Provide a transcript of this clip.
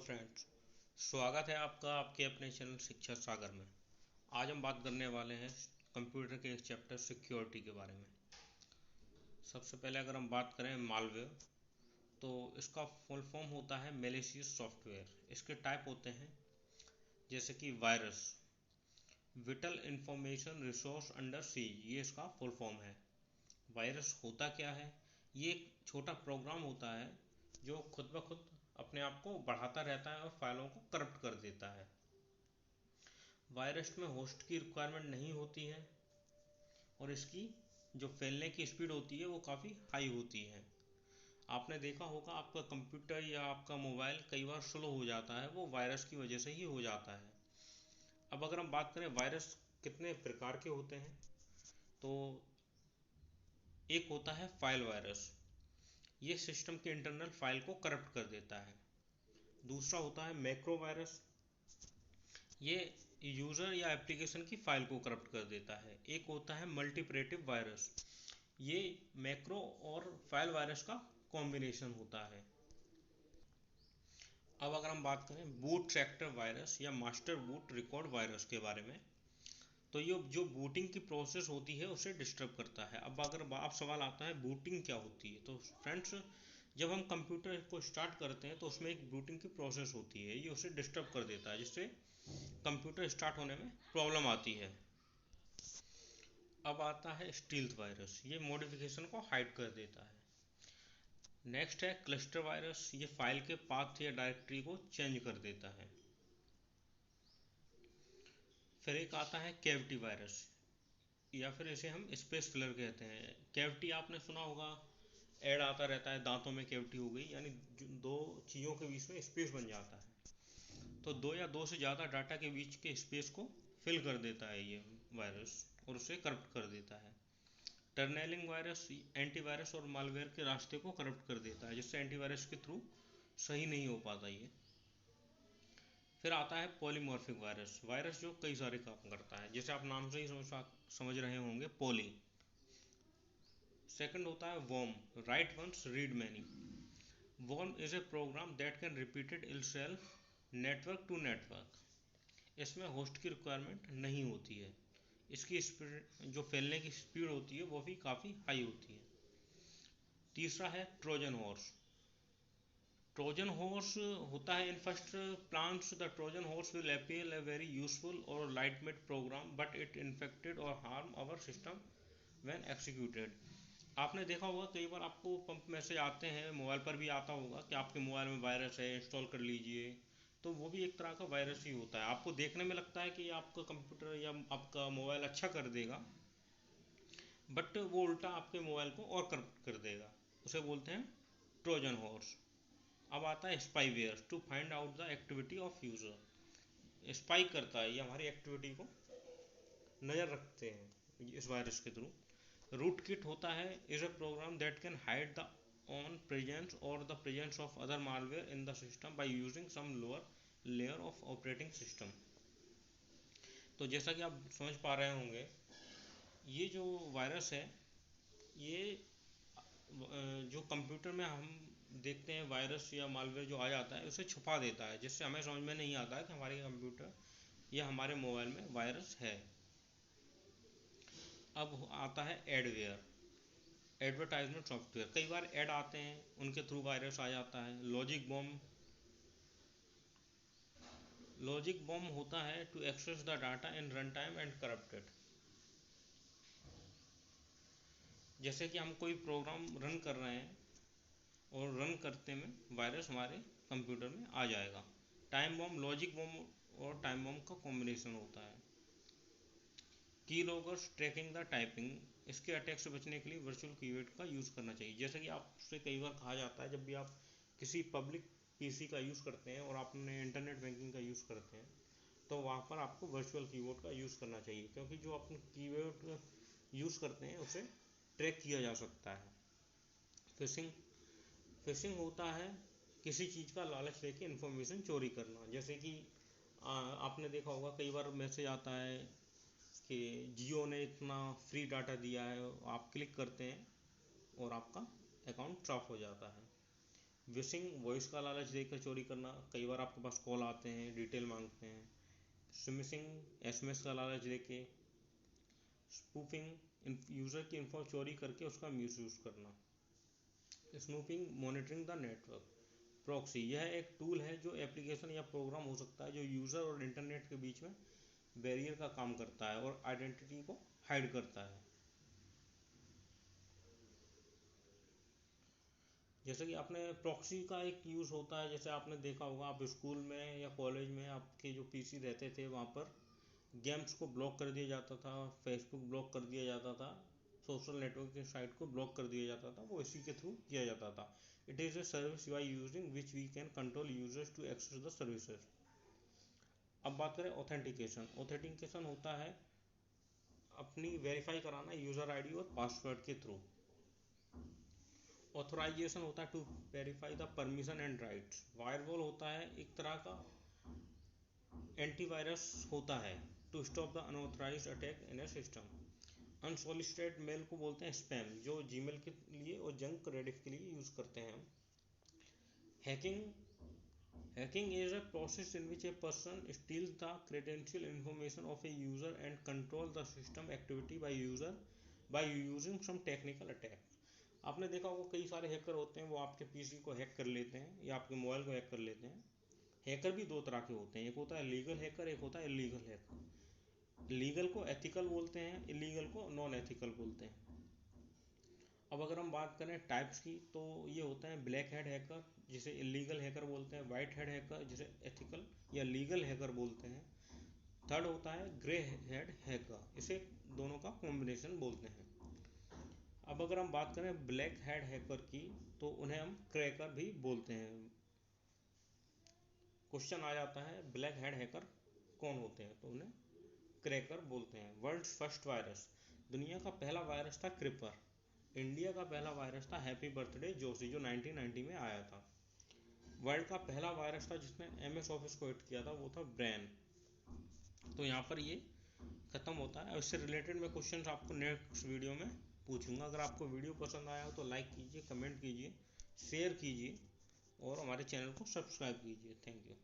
Friends, स्वागत है आपका आपके अपने चैनल शिक्षा सागर में। आज हम बात करने वाले हैं कंप्यूटर के एक चैप्टर सिक्योरिटी के बारे में। सबसे पहले अगर हम बात करें मालवेयर, तो इसका फुल फॉर्म होता है मैलिशियस सॉफ्टवेयर। इसके टाइप होते हैं जैसे कि virus, whittle information resource under seize, ये इसका फुल फॉर्म है। वायरस होता क्या है? ये एक छोटा प्रोग्राम होता है जो खुद ब खुद अपने आप को बढ़ाता रहता है और फाइलों को करप्ट कर देता है। वायरस में होस्ट की रिक्वायरमेंट नहीं होती है और इसकी जो फैलने की स्पीड होती है वो काफ़ी हाई होती है। आपने देखा होगा आपका कंप्यूटर या आपका मोबाइल कई बार स्लो हो जाता है, वो वायरस की वजह से ही हो जाता है। अब अगर हम बात करें वायरस कितने प्रकार के होते हैं, तो एक होता है फाइल वायरस, ये सिस्टम के इंटरनल फाइल को करप्ट कर देता है। दूसरा होता है मैक्रो वायरस, ये यूज़र या एप्लीकेशन की फाइल को करप्ट कर देता है। एक होता है मल्टीपरेटिव वायरस, ये मैक्रो और फाइल वायरस का कॉम्बिनेशन होता है। अब अगर हम बात करें बूट ट्रैक्टर वायरस या मास्टर बूट रिकॉर्ड वायरस के बारे में, तो ये जो बूटिंग की प्रोसेस होती है उसे डिस्टर्ब करता है। अब अगर आप सवाल आता है बूटिंग क्या होती है, तो फ्रेंड्स जब हम कंप्यूटर को स्टार्ट करते हैं तो उसमें एक बूटिंग की प्रोसेस होती है, ये उसे डिस्टर्ब कर देता है जिससे कंप्यूटर स्टार्ट होने में प्रॉब्लम आती है। अब आता है स्टील्थ वायरस, ये मॉडिफिकेशन को हाइड कर देता है। नेक्स्ट है क्लस्टर वायरस, ये फाइल के पाथ या डायरेक्टरी को चेंज कर देता है। फिर एक आता है कैविटी वायरस, या फिर इसे हम स्पेस फिलर कहते हैं। कैविटी आपने सुना होगा, ऐड आता रहता है दांतों में कैविटी हो गई, यानी दो चीज़ों के बीच में स्पेस बन जाता है। तो दो या दो से ज़्यादा डाटा के बीच के स्पेस को फिल कर देता है ये वायरस और उसे करप्ट कर देता है। टर्नेलिंग वायरस एंटीवायरस और मालवेयर के रास्ते को करप्ट कर देता है, जिससे एंटीवायरस के थ्रू सही नहीं हो पाता ये। फिर आता है पॉलीमॉर्फिक वायरस, वायरस जो कई सारे काम करता है, जैसे आप नाम से ही समझ रहे होंगे, पॉली। सेकंड होता है worm, write once read many. Worm is a program that can repeated itself network to network. इसमें होस्ट की रिक्वायरमेंट नहीं होती है, इसकी स्पीड जो फैलने की स्पीड होती है वो भी काफ़ी हाई होती है। तीसरा है ट्रोजन हॉर्स। ट्रोजन हॉर्स होता है in first plants the trojan horse will appear a very useful और light made program but it infected और harm our system when executed. आपने देखा होगा कई बार आपको पंप मैसेज आते हैं, मोबाइल पर भी आता होगा कि आपके मोबाइल में वायरस है, इंस्टॉल कर लीजिए। तो वो भी एक तरह का वायरस ही होता है। आपको देखने में लगता है कि आपका कंप्यूटर या आपका मोबाइल अच्छा कर देगा, बट वो उल्टा आपके मोबाइल को और करप्ट कर देगा, उसे बोलते हैं ट्रोजन हॉर्स। अब आता है spyware, to find out the activity of user. Spy करता है, ये हमारी एक्टिविटी को नज़र रखते हैं इस वायरस के थ्रू। रूट किट होता है is a program that can hide the own presence और the presence of other malware in the system by using some lower layer of operating system. तो जैसा कि आप समझ पा रहे होंगे, ये जो वायरस है, ये जो कंप्यूटर में हम देखते हैं वायरस या मालवेयर जो आ जाता है उसे छुपा देता है, जिससे हमें समझ में नहीं आता है कि हमारे कंप्यूटर या हमारे मोबाइल में वायरस है। अब आता है एडवेयर, एडवर्टाइजमेंट सॉफ्टवेयर। कई बार ऐड आते हैं, उनके थ्रू वायरस आ जाता है। लॉजिक बॉम्ब होता है to access the data in run time and corrupted. जैसे कि हम कोई प्रोग्राम रन कर रहे हैं और रन करते में वायरस हमारे कंप्यूटर में आ जाएगा। टाइम बॉम्ब, लॉजिक बॉम्ब और टाइम बॉम्ब का कॉम्बिनेशन होता है। की लॉगर्स ट्रैकिंग द टाइपिंग, इसके अटैक से बचने के लिए वर्चुअल कीवर्ड का यूज़ करना चाहिए। जैसे कि आपसे कई बार कहा जाता है, जब भी आप किसी पब्लिक पीसी का यूज़ करते हैं और आपने इंटरनेट बैंकिंग का यूज़ करते हैं, तो वहाँ पर आपको वर्चुअल कीबोर्ड का यूज़ करना चाहिए, क्योंकि जो आप कीबोर्ड यूज़ करते हैं उसे ट्रैक किया जा सकता है। फिशिंग, फिशिंग होता है किसी चीज़ का लालच लेके इन्फॉर्मेशन चोरी करना। जैसे कि आपने देखा होगा कई बार मैसेज आता है कि जियो ने इतना फ्री डाटा दिया है, आप क्लिक करते हैं और आपका अकाउंट ट्रैप हो जाता है। विशिंग, वॉइस का लालच देकर चोरी करना, कई बार आपके पास कॉल आते हैं, डिटेल मांगते हैं। स्मिशिंग, एसएमएस का लालच देके। स्पूफिंग, यूज़र की इन्फो चोरी करके उसका मिसयूज़ करना। Snooping, monitoring the network. Proxy, यह एक टूल है जो एप्लीकेशन या प्रोग्राम हो सकता है जो यूज़र और इंटरनेट के बीच में बैरियर का काम करता है और आइडेंटिटी को हाइड करता है। जैसे कि आपने प्रॉक्सी का एक यूज़ होता है, जैसे आपने देखा होगा, आप स्कूल में या कॉलेज में आपके जो पीसी रहते थे वहाँ पर गेम्स को ब्लॉक कर दिया जाता था, फेसबुक ब्लॉक कर दिया जाता था, सोशल नेटवर्किंग साइट को ब्लॉक कर दिया जाता था, वो इसी के थ्रू किया जाता था। It is a service by using which we can control users to access the services. अब बात करें ऑथेंटिकेशन। ऑथेंटिकेशन होता है अपनी वेरीफाई कराना यूज़र आईडी और पासवर्ड के थ्रू। ऑथोराइजेशन होता है to verify the permission and rights. Firewall होता है एक तरह का एंटीवायरस होता है to stop the unauthorised attack in a system. Unsolicited mail को बोलते हैं स्पैम, जो जीमेल के लिए और जंक रेडिफ के लिए यूज़ करते हैं हम। Hacking is a process in which a person steals the credential information of a user and control the system activity by using some technical attack। आपने देखा होगा कई सारे हैकर होते हैं, वो आपके पीसी को हैक कर लेते हैं या आपके मोबाइल को हैक कर लेते हैं। हैकर भी दो तरह के होते हैं, एक होता है लीगल हैकर, एक होता है इलीगल हैकर। लीगल को एथिकल बोलते हैं, इलीगल को नॉन एथिकल बोलते हैं। अब अगर हम बात करें टाइप्स की, तो ये होता है ब्लैक हेड हैकर, जिसे इलीगल हैकर बोलते हैं, वाइट हेड हैकर जिसे एथिकल या लीगल हैकर बोलते हैं। थर्ड होता है ग्रे हेड हैकर, इसे दोनों का कॉम्बिनेशन बोलते हैं। अब अगर हम बात करें ब्लैक हेड हैकर की, तो उन्हें हम क्रैकर भी बोलते हैं। क्वेश्चन आ जाता है ब्लैक हेड हैकर कौन होते हैं, तो उन्हें क्रैकर बोलते हैं। World first virus. दुनिया का पहला वायरस था क्रिपर। इंडिया का पहला वायरस था हैप्पी बर्थडे जोशी, जो 1990 में आया था। वर्ल्ड का पहला वायरस था जिसने एमएस ऑफिस को हिट किया था, वो था ब्रेन। तो यहाँ पर ये ख़त्म होता है। इससे रिलेटेड मैं क्वेश्चन आपको नेक्स्ट वीडियो में पूछूंगा। अगर आपको वीडियो पसंद आया हो तो लाइक कीजिए, कमेंट कीजिए, शेयर कीजिए और हमारे चैनल को सब्सक्राइब कीजिए। Thank you.